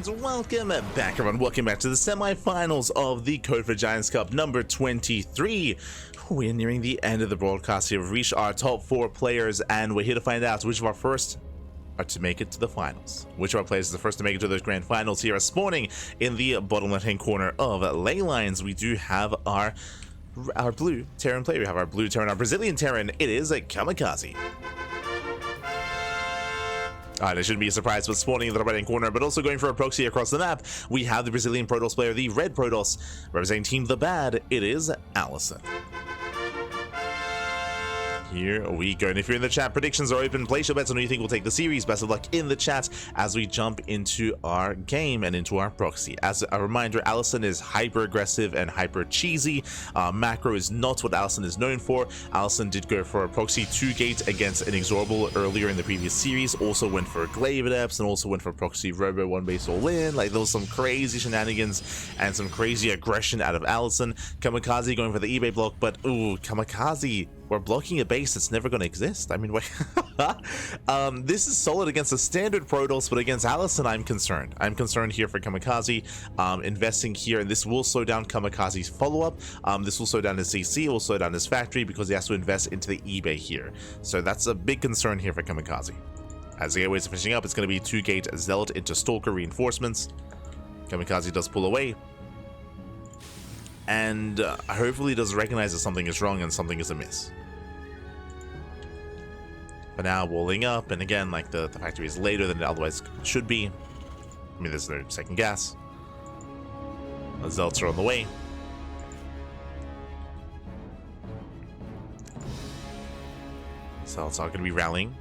and welcome back, everyone. Welcome back to the semi-finals of the Code for Giants Cup number 23. We're nearing the end of the broadcast here. We've reached our top 4 players, and we're here to find out which of our first are to make it to the finals. Which of our players is the first to make it to those grand finals here. Spawning in the bottom left-hand corner of ley lines, we do have our blue Terran player. We have our blue Terran, our Brazilian Terran. It is a Kamikaze. It shouldn't be a surprise, but spawning in the right-hand corner, but also going for a proxy across the map, we have the Brazilian Protoss player, the red Protoss, representing Team The Bad. It is AlisoN. Here we go, and if you're in the chat, predictions are open. Place your bets on who you think will take the series. Best of luck in the chat as we jump into our game and into our proxy. As a reminder, AlisoN is hyper aggressive and hyper cheesy. Macro is not what AlisoN is known for. AlisoN did go for a proxy 2-gate against Inexorable earlier in the previous series, also went for Glaive Adepts, and also went for proxy Robo 1-base all-in. Like, there was some crazy shenanigans and some crazy aggression out of AlisoN. Kamikaze going for the eBay block, but ooh, Kamikaze, we're blocking a base that's never going to exist. I mean, wait. This is solid against a standard Protoss, but against AlisoN, I'm concerned. I'm concerned here for Kamikaze. Investing here, and this will slow down Kamikaze's follow-up. This will slow down his CC, it will slow down his factory because he has to invest into the eBay here. So that's a big concern here for Kamikaze. As the airways are finishing up, it's going to be 2-gate Zealot into Stalker reinforcements. Kamikaze does pull away. And hopefully does recognize that something is wrong and something is amiss. But now walling up, and again, like the factory is later than it otherwise should be. I mean, there's no second gas. The Zealots are on the way. Zealots are going to be rallying.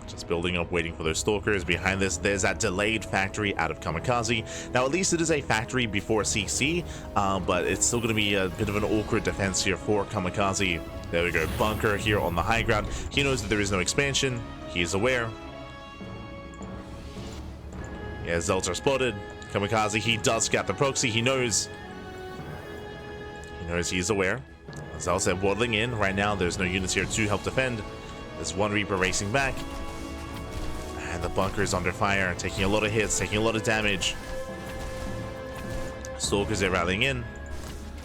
Just building up, waiting for those Stalkers. Behind this, there's that delayed factory out of Kamikaze. Now, at least it is a factory before CC, but it's still going to be a bit of an awkward defense here for Kamikaze. There we go, bunker here on the high ground. He knows that there is no expansion. He is aware. Yeah, Zealots are spotted. Kamikaze, he does scout the proxy. He knows. He is aware. Zealots are waddling in. Right now, there's no units here to help defend. There's one Reaper racing back. And the bunker is under fire, taking a lot of hits, taking a lot of damage. Stalkers are rallying in.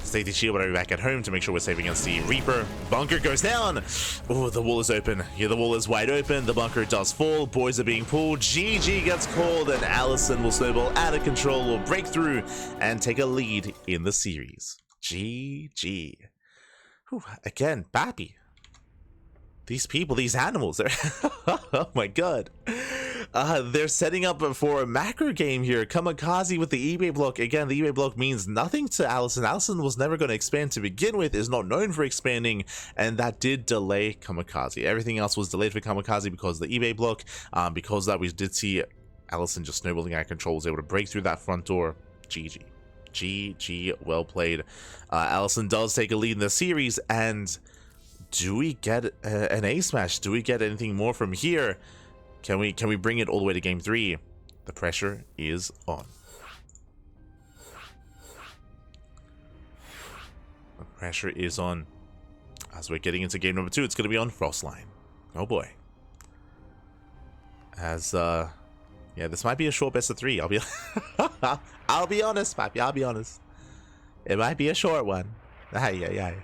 Safety shield, but I'll be back at home to make sure we're safe against the Reaper. Bunker goes down. Oh, the wall is open. Yeah, the wall is wide open. The bunker does fall. Boys are being pulled. GG gets called, and AlisoN will snowball out of control, will break through and take a lead in the series. GG. Whew, again, Bappy. These people, these animals, they're oh my god. They're setting up for a macro game here. Kamikaze with the eBay block. Again, the eBay block means nothing to AlisoN. AlisoN was never going to expand to begin with, is not known for expanding, and that did delay Kamikaze. Everything else was delayed for Kamikaze because of the eBay block. Because of that, we did see AlisoN just snowballing out of control, was able to break through that front door. GG. GG, well played. AlisoN does take a lead in the series, and do we get an A smash? Do we get anything more from here? Can we bring it all the way to game 3? The pressure is on. The pressure is on. As we're getting into game number 2, it's going to be on Frostline. Oh boy. As yeah, this might be a short best of 3. I'll be I'll be honest, Pappy. I'll be honest. It might be a short one. Aye.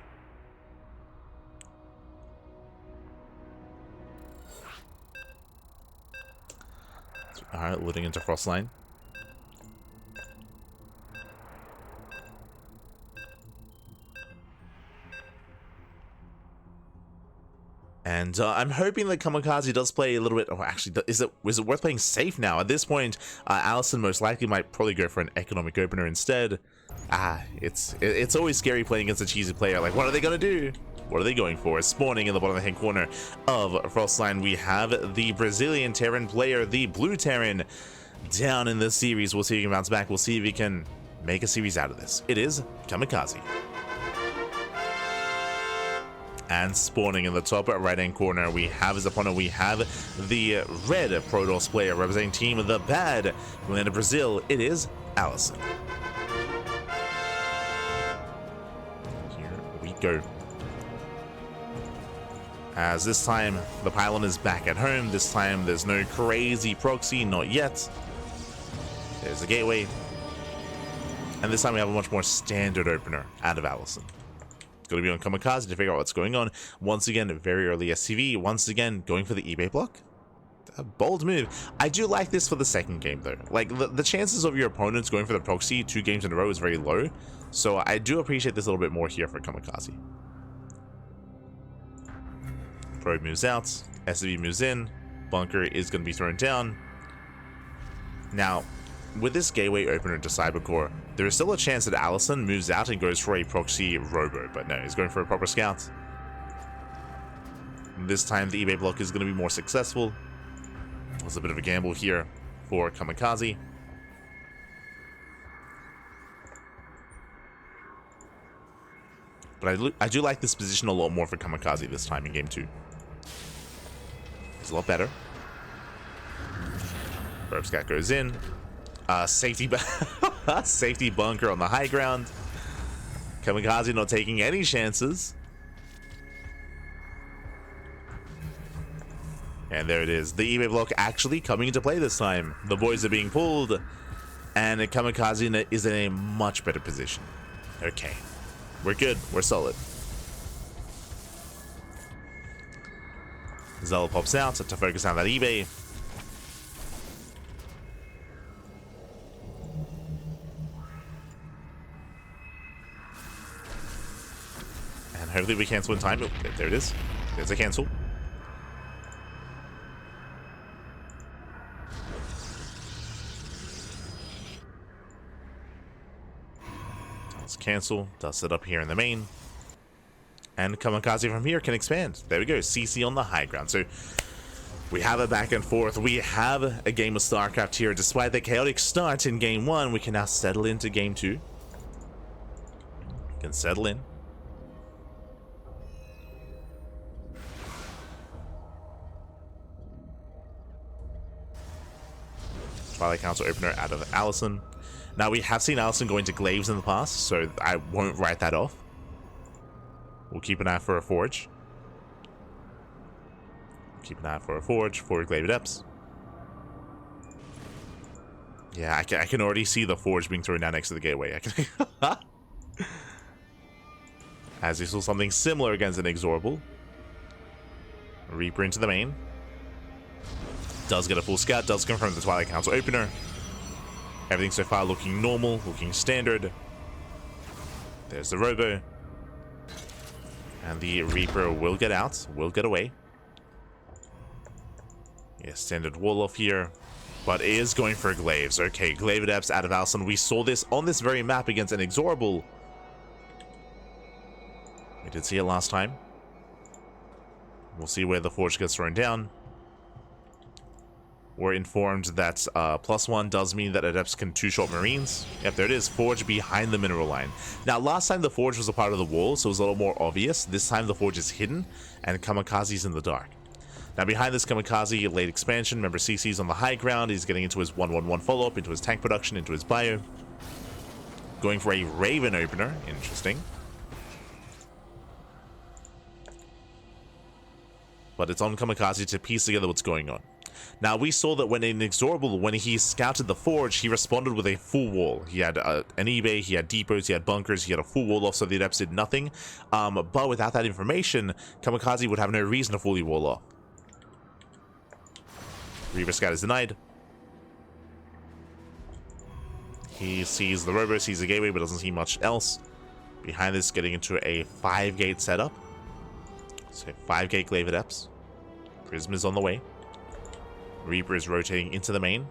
Alright, loading into Frostline. And I'm hoping that Kamikaze does play a little bit. Oh, actually, is it worth playing safe now? At this point, AlisoN most likely might probably go for an economic opener instead. It's always scary playing against a cheesy player. Like, what are they gonna do? What are they going for? Spawning in the bottom right-hand corner of Frostline, we have the Brazilian Terran player, the blue Terran, down in this series. We'll see if he can bounce back. We'll see if he can make a series out of this. It is Kamikaze. And spawning in the top right-hand corner, we have his opponent. We have the red Protoss player representing Team The Bad from the land of Brazil. It is AlisoN. Here we go. As this time, the pylon is back at home. This time, there's no crazy proxy, not yet. There's a gateway. And this time, we have a much more standard opener out of AlisoN. It's going to be on Kamikaze to figure out what's going on. Once again, very early SCV. Once again, going for the eBay block. A bold move. I do like this for the second game, though. Like, the chances of your opponents going for the proxy 2 games in a row is very low. So I do appreciate this a little bit more here for Kamikaze. Probe moves out, SCV moves in, bunker is going to be thrown down. Now, with this gateway opener into Cybercore, there is still a chance that AlisoN moves out and goes for a proxy robo, but no, he's going for a proper scout. This time the eBay block is going to be more successful. It was a bit of a gamble here for Kamikaze. But I do like this position a lot more for Kamikaze this time in game 2. It's a lot better. Burp Scat goes in. Safety bunker on the high ground. Kamikaze not taking any chances. And there it is. The eBay block actually coming into play this time. The boys are being pulled. And Kamikaze is in a much better position. Okay. We're good. We're solid. Zella pops out to focus on that eBay. And hopefully we cancel in time. Oh, there it is. There's a cancel. Let's cancel. Does set up here in the main. And Kamikaze from here can expand. There we go. CC on the high ground. So we have a back and forth. We have a game of StarCraft here. Despite the chaotic start in game 1, we can now settle into game 2. We can settle in. Twilight Council opener out of AlisoN. Now, we have seen AlisoN go into glaives in the past, so I won't write that off. We'll keep an eye for a forge. Keep an eye for a forge for glaive adepts. Yeah, I can already see the forge being thrown down next to the gateway. As we saw something similar against an Inexorable. Reaper into the main. Does get a full scout, does confirm the Twilight Council opener. Everything so far looking normal, looking standard. There's the Robo. And the Reaper will get out, will get away. Yeah, standard wall off here. But is going for glaives. Okay, glaive adepts out of AlisoN. We saw this on this very map against an Inexorable. We did see it last time. We'll see where the forge gets thrown down. We're informed that +1 does mean that adepts can 2-shot marines. Yep, there it is. Forge behind the mineral line. Now, last time the forge was a part of the wall, so it was a little more obvious. This time the forge is hidden, and Kamikaze's in the dark. Now, behind this Kamikaze, late expansion. Remember, CC's on the high ground. He's getting into his 1-1-1 follow-up, into his tank production, into his bio. Going for a Raven opener. Interesting. But it's on Kamikaze to piece together what's going on. Now, we saw that when Inexorable, when he scouted the forge, he responded with a full wall. He had an eBay, he had depots, he had bunkers, he had a full wall off, so the adepts did nothing. But without that information, Kamikaze would have no reason to fully wall off. Reaver scout is denied. He sees the Robo, sees the gateway, but doesn't see much else. Behind this, getting into a 5-gate setup. So 5-gate glaive adepts. Prism is on the way. Reaper is rotating into the main.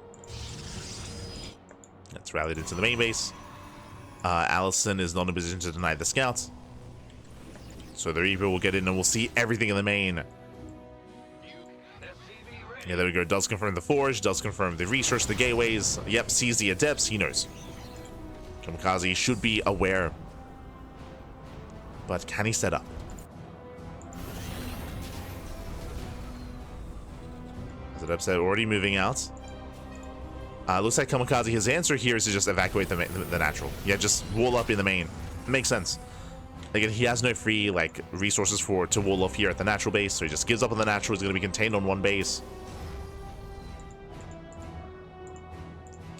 That's rallied into the main base. AlisoN is not in a position to deny the scouts. So the Reaper will get in and we'll see everything in the main. Yeah, there we go. Does confirm the forge. Does confirm the research, the gateways. Yep, sees the adepts. He knows. Kamikaze should be aware. But can he set up? Adepts are already moving out. Looks like Kamikaze, his answer here is to just evacuate the natural. Yeah, just wall up in the main. It makes sense. Again, he has no free like resources to wall off here at the natural base, so he just gives up on the natural. He's going to be contained on one base.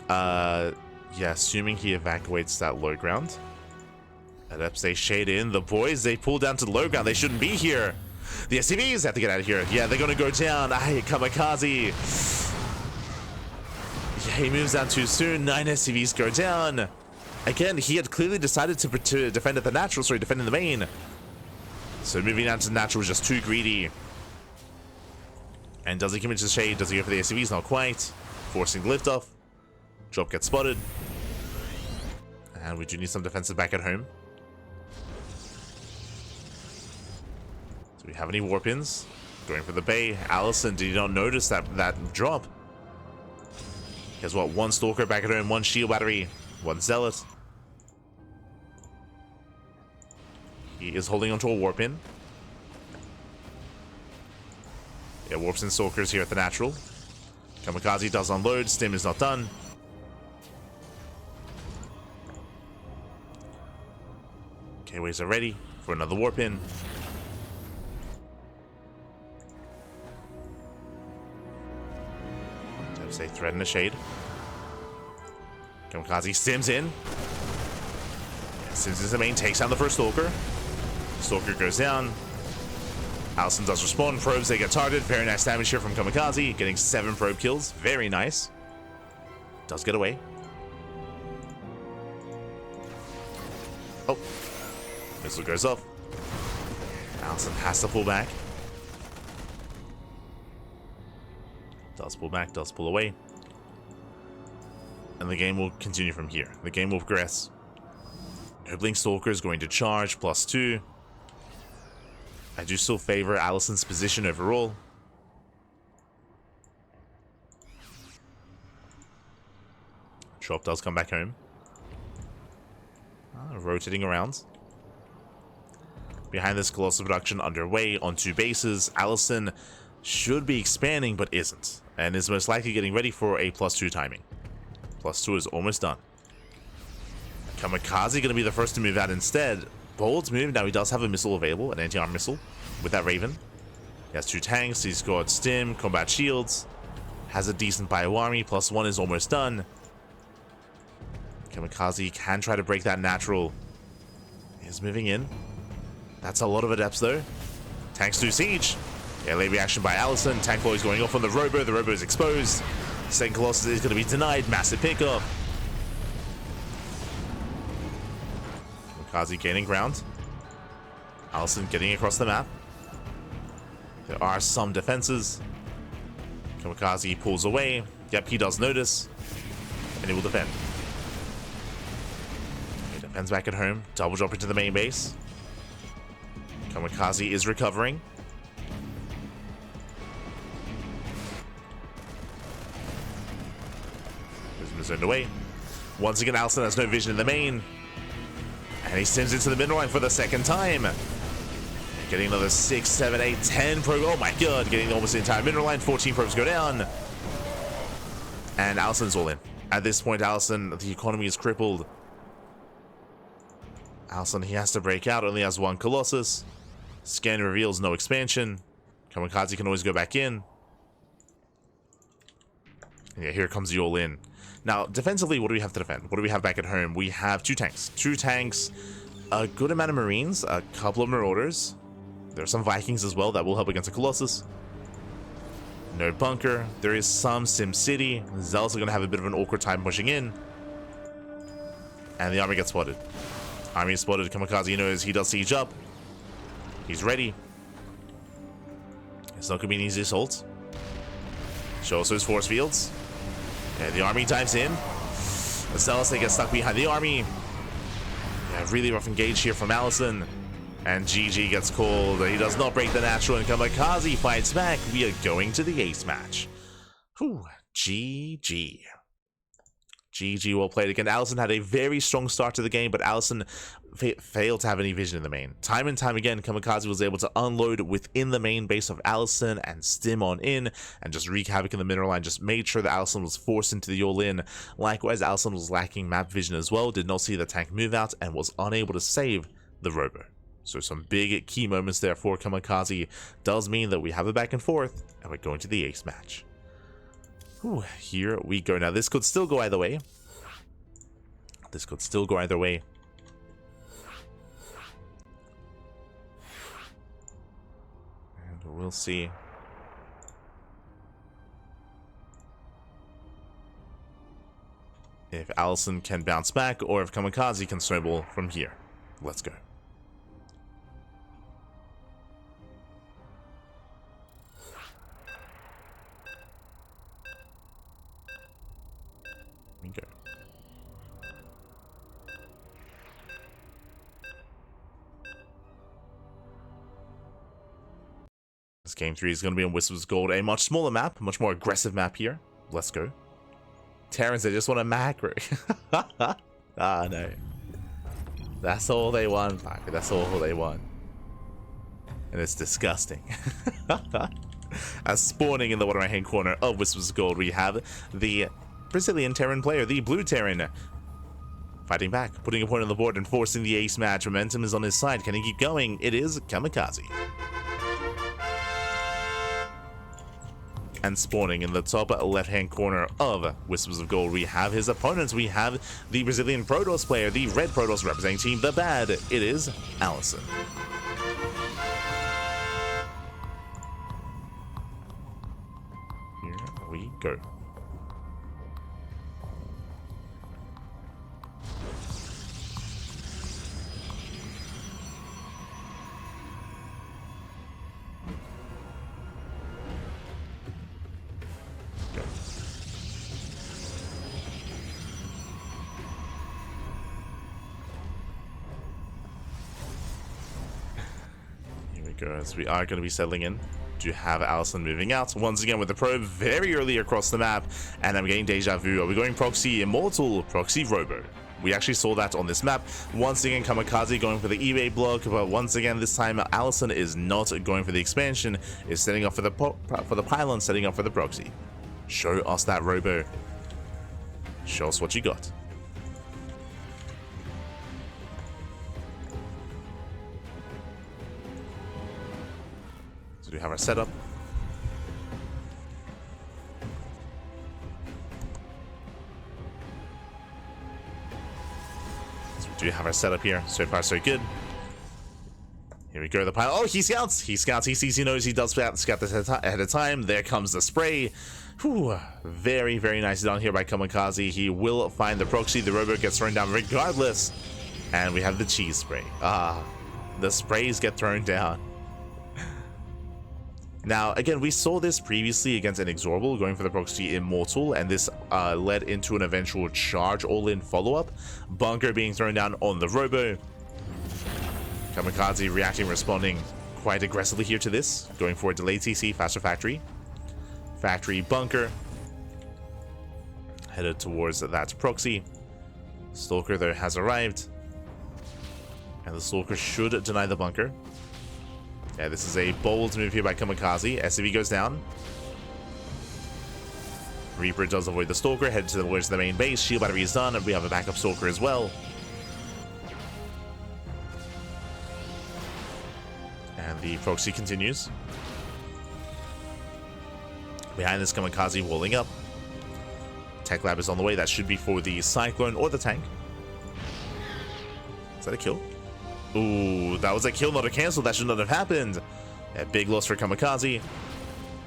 Yeah, assuming he evacuates that low ground. Adepts, they shade in. The boys, they pull down to the low ground. They shouldn't be here. The SCVs have to get out of here. Yeah, they're going to go down. Kamikaze. Yeah, he moves down too soon. 9 SCVs go down. Again, he had clearly decided to defend at the natural, sorry, defend in the main. So moving down to the natural was just too greedy. And does he commit to the shade? Does he go for the SCVs? Not quite. Forcing the lift off. Drop gets spotted. And we do need some defensive back at home. Do we have any warp-ins? Going for the bay. AlisoN, did he not notice that drop? He has what? 1 Stalker back at home, 1 Shield Battery, 1 Zealot. He is holding onto a warp-in. Yeah, warps and Stalkers here at the natural. Kamikaze does unload. Stim is not done. Okay, waves are ready for another warp-in. Say thread in the shade. Kamikaze stims in. Stims into the main, takes down the first Stalker. Stalker goes down. AlisoN does respond. Probes, they get targeted. Very nice damage here from Kamikaze. Getting 7 probe kills. Very nice. Does get away. Oh. Missile goes off. AlisoN has to pull back. Does pull back, does pull away. And the game will continue from here. The game will progress. Noobling Stalker is going to charge, +2. I do still favor AlisoN's position overall. Drop does come back home. Rotating around. Behind this, Colossal production underway on 2 bases. AlisoN should be expanding, but isn't. And is most likely getting ready for a +2 timing. +2 is almost done. Kamikaze going to be the first to move out instead. Bold's move. Now he does have a missile available, an anti-arm missile with that Raven. He has 2 tanks. He's got Stim, combat shields. Has a decent bio army. +1 is almost done. Kamikaze can try to break that natural. He's moving in. That's a lot of adepts though. Tanks do siege. Yeah, late reaction by AlisoN. Tank flow is going off on the Robo. The Robo is exposed. Second Colossus is going to be denied. Massive pickup. Kamikaze gaining ground. AlisoN getting across the map. There are some defenses. Kamikaze pulls away. Yep, he does notice. And he will defend. He defends back at home. Double drop into the main base. Kamikaze is recovering. Zoned away. Once again, AlisoN has no vision in the main. And he sends into the middle line for the second time. Getting another 6, 7, 8, 10 probe. Oh my god, getting almost the entire middle line. 14 probes go down. And AlisoN's all in. At this point, AlisoN, the economy is crippled. AlisoN, he has to break out. Only has 1 Colossus. Scan reveals no expansion. Kamikaze can always go back in. And yeah, here comes the all in. Now, defensively, what do we have to defend? What do we have back at home? We have 2 tanks. 2 tanks, a good amount of Marines, a couple of Marauders. There are some Vikings as well that will help against a Colossus. No bunker. There is some Sim City. Zealots are going to have a bit of an awkward time pushing in. And the army gets spotted. Army is spotted. Kamikaze knows he does siege up. He's ready. It's not going to be an easy assault. Shows those force fields. Yeah, the army dives in. The Zealots, they get stuck behind the army. Yeah, really rough engage here from AlisoN. And GG gets called. He does not break the natural, and Kamikaze fights back. We are going to the ace match. Whew, GG. GG, well played again. AlisoN had a very strong start to the game, but AlisoN failed to have any vision in the main. Time and time again, Kamikaze was able to unload within the main base of AlisoN and stim on in and just wreak havoc in the middle line. Just made sure that AlisoN was forced into the all-in. Likewise, AlisoN was lacking map vision as well, did not see the tank move out, and was unable to save the Robo. So some big key moments there for Kamikaze. Does mean that we have a back and forth, and we're going to the ace match. Whew, here we go. Now this could still go either way. This could still go either way. And we'll see. If AlisoN can bounce back, or if Kamikaze can snowball from here. Let's go. Here we go. This game 3 is going to be on Whispers Gold, a much smaller map, much more aggressive map here. Let's go. Terrans, they just want a macro. Ah, no. That's all they want, Parker. That's all they want. And it's disgusting. As spawning in the bottom right-hand corner of Whispers Gold, we have the Brazilian Terran player, the blue Terran, fighting back, putting a point on the board and forcing the ace match. Momentum is on his side. Can he keep going? It is Kamikaze. And spawning in the top left-hand corner of Whispers of Gold, we have his opponents. We have the Brazilian Protoss player, the red Protoss representing Team the Bad. It is AlisoN. Here we go. As we are going to be settling in to have AlisoN moving out once again with the probe very early across the map, and I'm getting deja vu. Are we going proxy immortal, proxy robo? We actually saw that on this map. Once again, Kamikaze going for the eBay block, but once again this time AlisoN is not going for the expansion, is setting up for the pylon, setting up for the proxy. Show us that robo. Show us what you got. So we have our setup. So we do have our setup here. So far, so good. Here we go. The pilot. Oh, he scouts. He scouts. He sees. He knows. He does scout this ahead of time. There comes the spray. Whew. Very, very nice done here by Kamikaze. He will find the proxy. The robo gets thrown down regardless. And we have the cheese spray. Ah, the sprays get thrown down. Now, again, we saw this previously against Inexorable, going for the proxy Immortal, and this led into an eventual charge all-in follow-up. Bunker being thrown down on the robo. Kamikaze reacting, responding quite aggressively here to this, going for a delayed CC, faster factory. Factory bunker. Headed towards that proxy. Stalker, though, has arrived. And the Stalker should deny the bunker. Yeah, this is a bold move here by Kamikaze. SCV goes down. Reaper does avoid the Stalker, head towards the main base. Shield battery is done, and we have a backup Stalker as well. And the proxy continues. Behind this, Kamikaze walling up. Tech Lab is on the way. That should be for the Cyclone or the tank. Is that a kill? Ooh, that was a kill, not a cancel. That should not have happened. A big loss for Kamikaze.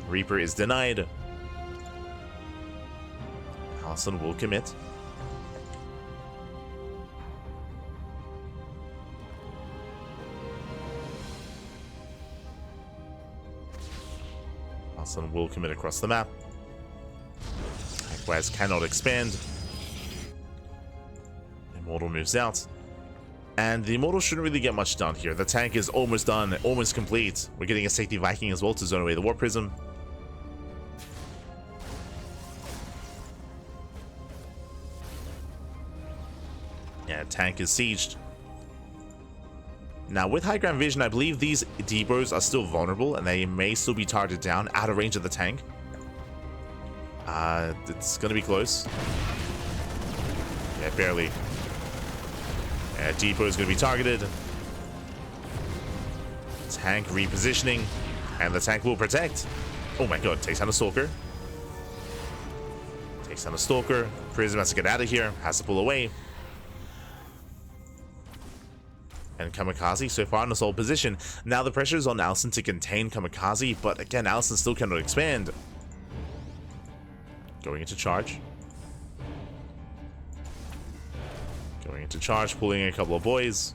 Reaper is denied. AlisoN will commit. AlisoN will commit across the map. Likewise, cannot expand. Immortal moves out. And the Immortal shouldn't really get much done here. The tank is almost done, almost complete. We're getting a safety Viking as well to zone away the Warp Prism. Yeah, tank is sieged. Now, with high ground vision, I believe these depots are still vulnerable, and they may still be targeted down out of range of the tank. It's gonna be close. Yeah, barely. Depot is going to be targeted. Tank repositioning, and the tank will protect. Oh my god, takes down a Stalker. Takes down a Stalker. Prism has to get out of here, has to pull away. And Kamikaze so far in a sole position. Now the pressure is on AlisoN to contain Kamikaze, but again, AlisoN still cannot expand. Going into charge. Going into charge, pulling a couple of boys.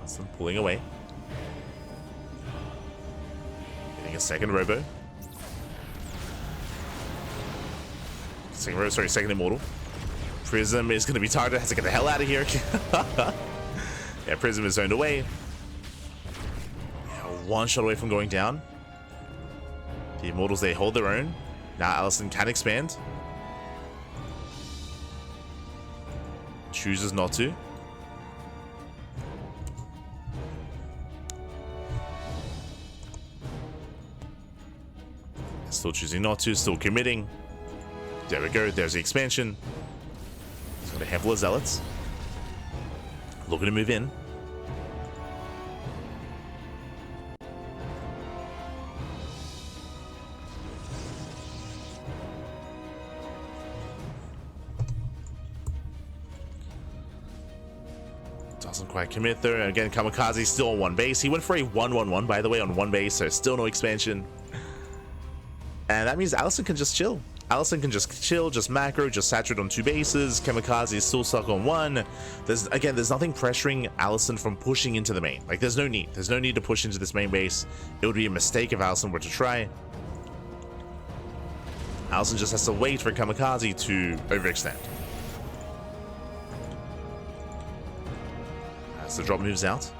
AlisoN pulling away. Getting a second Robo. Second Immortal. Prism is going to be targeted. Has to get the hell out of here. Yeah, Prism is zoned away. Yeah, one shot away from going down. The Immortals, they hold their own. Now AlisoN can expand. Chooses not to. Still choosing not to, still committing. There we go, there's the expansion. He's got a handful of Zealots. Looking to move in. Doesn't quite commit there. Again, Kamikaze still on one base. He went for a 1-1-1, by the way, on one base, so still no expansion. And that means AlisoN can just chill. AlisoN can just chill, just macro, just saturate on two bases. Kamikaze is still stuck on one. There's nothing pressuring AlisoN from pushing into the main. Like, there's no need. There's no need to push into this main base. It would be a mistake if AlisoN were to try. AlisoN just has to wait for Kamikaze to overextend. As the drop moves out.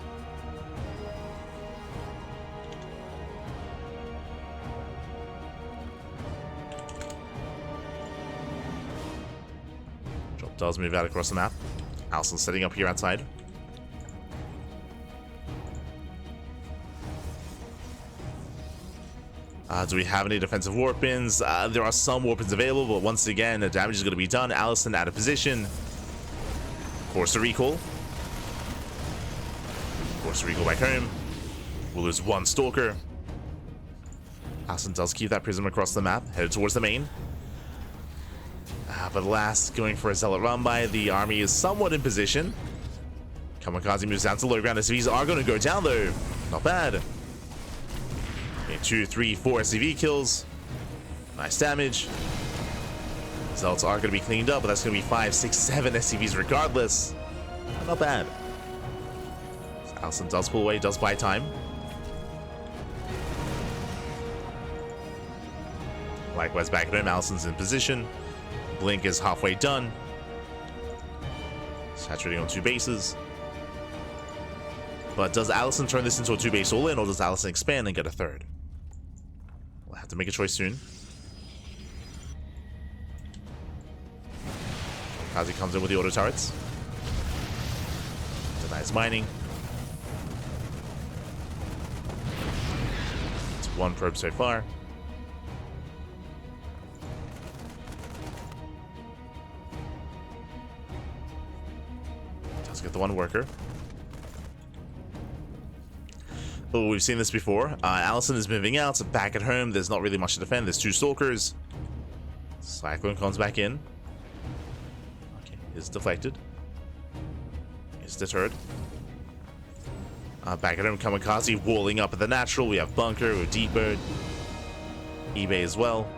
Does move out across the map. AlisoN setting up here outside. Do we have any defensive warpins? There are some warpins available, but once again, the damage is going to be done. AlisoN out of position. Force a recall. Force a recall back home. We'll lose one Stalker. AlisoN does keep that Prism across the map, headed towards the main. But last, going for a Zealot run by. The army is somewhat in position. Kamikaze moves down to low ground. SCVs are going to go down though. Not bad. Okay, 2, 3, 4 SCV kills. Nice damage. Zealots are going to be cleaned up, but that's going to be 5, 6, 7 SCVs regardless. Not bad. AlisoN does pull away, does buy time. Likewise, back at home, AlisoN's in position. Blink is halfway done. Saturating on two bases. But does AlisoN turn this into a two-base all-in, or does AlisoN expand and get a third? We'll have to make a choice soon. Kazi comes in with the auto turrets. Denies mining. It's one probe so far. Get the one worker. Oh, we've seen this before. AlisoN is moving out. Back at home, there's not really much to defend. There's two Stalkers. Cyclone comes back in. Okay, is deflected. Is deterred. Back at home, Kamikaze walling up at the natural. We have Bunker, we have Deeper, eBay as well.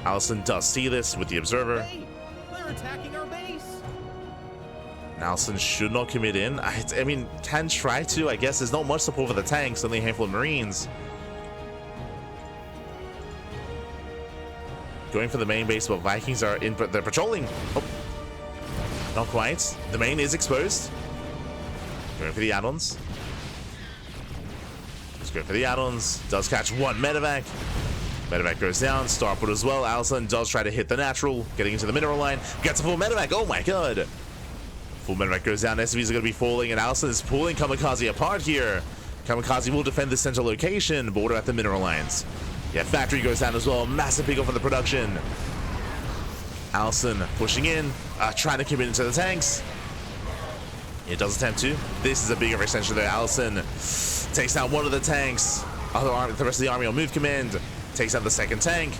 AlisoN does see this with the Observer. Hey, they're attacking our base. AlisoN should not commit in. I mean, can try to. I guess there's not much support for the tanks, only a handful of Marines. Going for the main base, but Vikings are in. They're patrolling. Oh, not quite. The main is exposed. Going for the add-ons. Just going for the add-ons. Does catch one medevac. Medevac goes down. Starport as well. AlisoN does try to hit the natural, getting into the mineral line. Gets a full medevac. Oh my god. Full medevac goes down. SCVs are going to be falling, and AlisoN is pulling Kamikaze apart here. Kamikaze will defend the center location, but what about the mineral lines? Yeah, factory goes down as well. Massive pick off of the production. AlisoN pushing in, trying to commit into the tanks. It does attempt to. This is a big overextension there. AlisoN takes down one of the tanks. The rest of the army on move command. Takes out the second tank.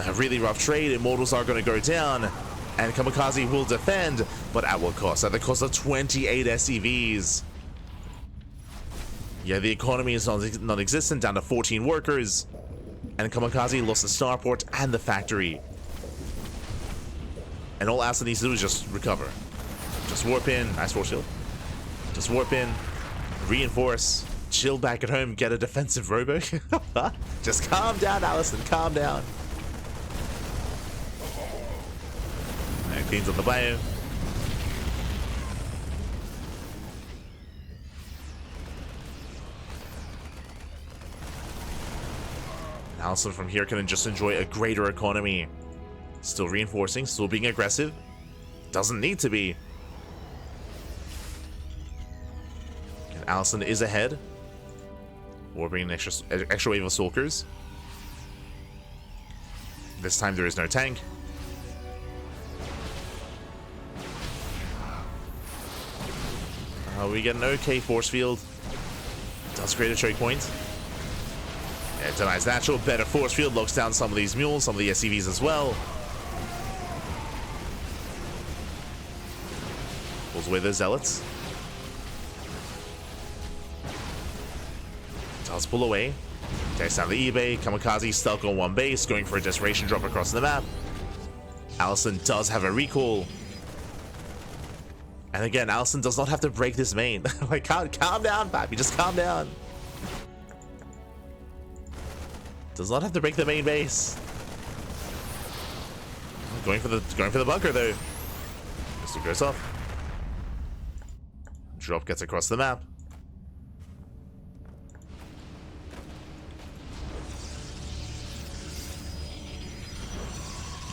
A really rough trade. Immortals are going to go down. And Kamikaze will defend, but at what cost? At the cost of 28 SCVs. Yeah, the economy is non-existent, down to 14 workers. And Kamikaze lost the starport and the factory. And all AlisoN needs to do is just recover. Just warp in. Nice force shield. Just warp in. Reinforce. Chill back at home. Get a defensive robo. Just calm down, AlisoN. Calm down. And cleans up the bio. AlisoN from here can just enjoy a greater economy. Still reinforcing, still being aggressive. Doesn't need to be. And AlisoN is ahead. Warping an extra wave of Stalkers. This time there is no tank. We get an okay force field. Does create a choke point. It denies natural. Better force field. Locks down some of these mules, some of the SCVs as well. Pulls away the zealots. Does pull away. Takes down the eBay. Kamikaze stuck on one base, going for a desperation drop across the map. AlisoN does have a recall. And again, AlisoN does not have to break this main. Like, calm down, Pappy. Just calm down. Does not have to break the main base. Going for the bunker though. Mr. goes off. Drop gets across the map.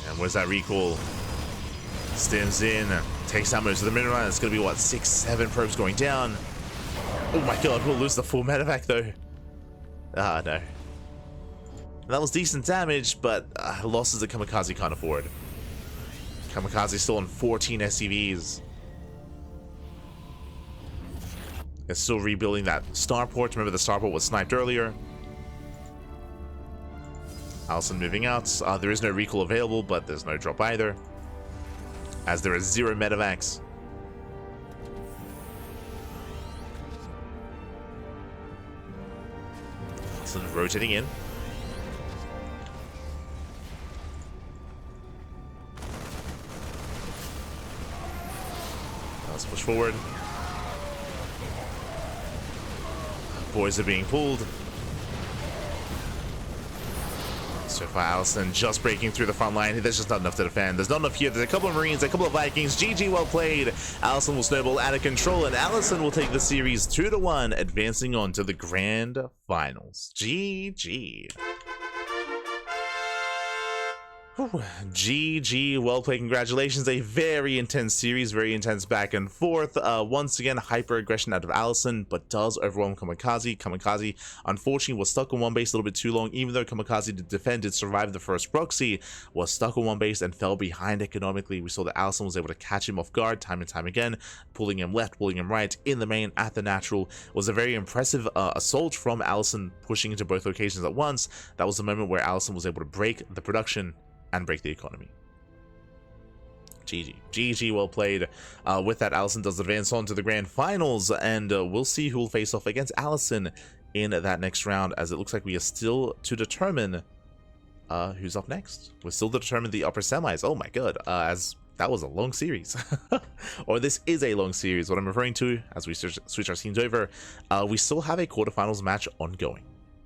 And where's that recall? Stims in, takes down most of the mineral. It's gonna be what, 6-7 probes going down. Oh my god, we'll lose the full medevac though. Ah no. That was decent damage, but losses that Kamikaze can't afford. Kamikaze still on 14 SCVs. It's still rebuilding that starport. Remember the starport was sniped earlier. AlisoN moving out. There is no recall available, but there's no drop either, as there is 0 medevacs. AlisoN rotating in. Let's push forward. Boys are being pulled. So far, AlisoN just breaking through the front line. There's just not enough to defend. There's not enough here. There's a couple of Marines, a couple of Vikings. GG, well played. AlisoN will snowball out of control, and AlisoN will take the series 2-1, advancing on to the grand finals. GG. Whew. GG, well played, congratulations. A very intense series, very intense back and forth. Once again, hyper aggression out of AlisoN, but does overwhelm Kamikaze. Kamikaze, unfortunately, was stuck on one base a little bit too long. Even though Kamikaze did defend, did survive the first proxy, was stuck on one base and fell behind economically. We saw that AlisoN was able to catch him off guard time and time again, pulling him left, pulling him right, in the main, at the natural. Was a very impressive assault from AlisoN, pushing into both locations at once. That was the moment where AlisoN was able to break the production and break the economy. GG, well played. With that, AlisoN does advance on to the grand finals, and we'll see who will face off against AlisoN in that next round, as it looks like we are still to determine who's up next. We're still to determine the upper semis. Oh my god, as that was a long series. Or this is a long series. What I'm referring to, as we switch our scenes over, we still have a quarterfinals match ongoing.